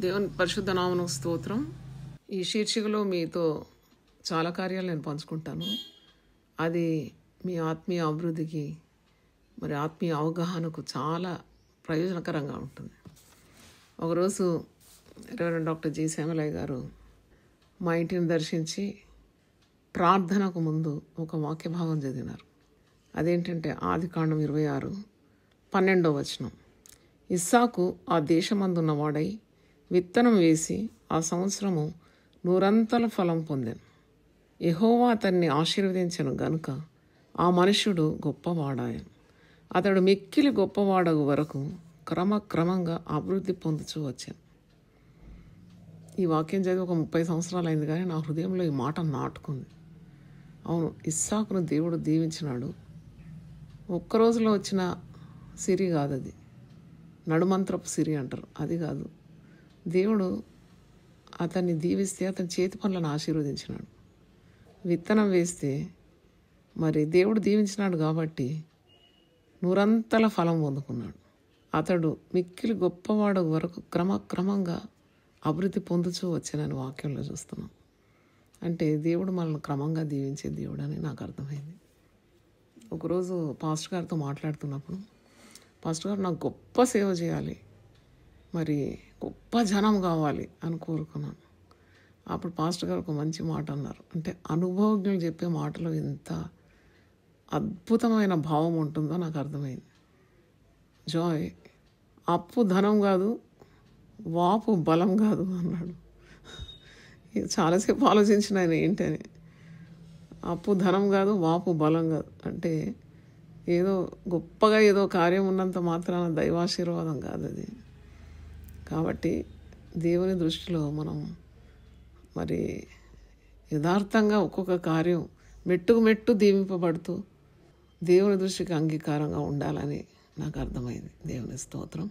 దేవుని పరిశుద్ధ నామమునకు స్తోత్రం. ఈ శీర్షికలో మీతో చాలా కార్యాలు నేను పంచుకుంటాను. అది మీ ఆత్మీయ అభివృద్ధికి మరి ఆత్మీయ అవగాహనకు చాలా ప్రయోజనకరంగా ఉంటుంది. ఒకరోజు రెవరెండ్ డాక్టర్ జి శ్యామలయ్య గారు మా ఇంటిని దర్శించి ప్రార్థనకు ముందు ఒక వాక్య భాగం చదివినారు. అదేంటంటే ఆదికాండం 26:12 ఇస్సాకు ఆ దేశమందున్న వాడై విత్తనం వేసి ఆ సంవత్సరము 100 ఫలం పొందాను. యెహోవా అతన్ని ఆశీర్వదించెను గనుక ఆ మనుష్యుడు గొప్పవాడాయను. అతడు మిక్కిలి గొప్పవాడగు వరకు క్రమక్రమంగా అభివృద్ధి పొందుతూ వచ్చాను. ఈ వాక్యం చదివి ఒక 30 సంవత్సరాలు అయింది, కానీ నా హృదయంలో ఈ మాట నాటుకుంది. అవును, ఇస్సాకును దేవుడు దీవించినాడు. ఒక్కరోజులో వచ్చిన సిరి కాదు అది, నడుమంత్రపు సిరి అంటారు, అది కాదు. దేవుడు అతన్ని దీవిస్తే అతని చేతి పనులను ఆశీర్వదించినాడు. విత్తనం వేస్తే మరి దేవుడు దీవించినాడు కాబట్టి 100 ఫలం పొందుకున్నాడు. అతడు మిక్కిలి గొప్పవాడు వరకు క్రమక్రమంగా అభివృద్ధి పొందుతూ వచ్చానని వాక్యంలో చూస్తున్నాం. అంటే దేవుడు మనల్ని క్రమంగా దీవించే దేవుడు అని నాకు అర్థమైంది. ఒకరోజు పాస్టర్ గారితో మాట్లాడుతున్నప్పుడు, పాస్టర్ గారు నాకు గొప్ప సేవ చేయాలి, మరి గొప్ప జనం కావాలి అని కోరుకున్నాను. అప్పుడు పాస్టర్ గారు ఒక మంచి మాట అన్నారు. అంటే అనుభవజ్ఞులు చెప్పే మాటలో ఎంత అద్భుతమైన భావం ఉంటుందో నాకు అర్థమైంది. జాయ్, అప్పు ధనం కాదు, వాపు బలం కాదు అన్నాడు. ఇది చాలాసేపు ఆలోచించిన ఆయన ఏంటని. అప్పు ధనం కాదు, వాపు బలం కాదు అంటే ఏదో గొప్పగా ఏదో కార్యం ఉన్నంత మాత్రాన దైవాశీర్వాదం కాదు అది. కాబట్టి దేవుని దృష్టిలో మనం మరి యథార్థంగా ఒక్కొక్క కార్యం మెట్టుకు మెట్టు దీవింపబడుతూ దేవుని దృష్టికి అంగీకారంగా ఉండాలని నాకు అర్థమైంది. దేవుని స్తోత్రం.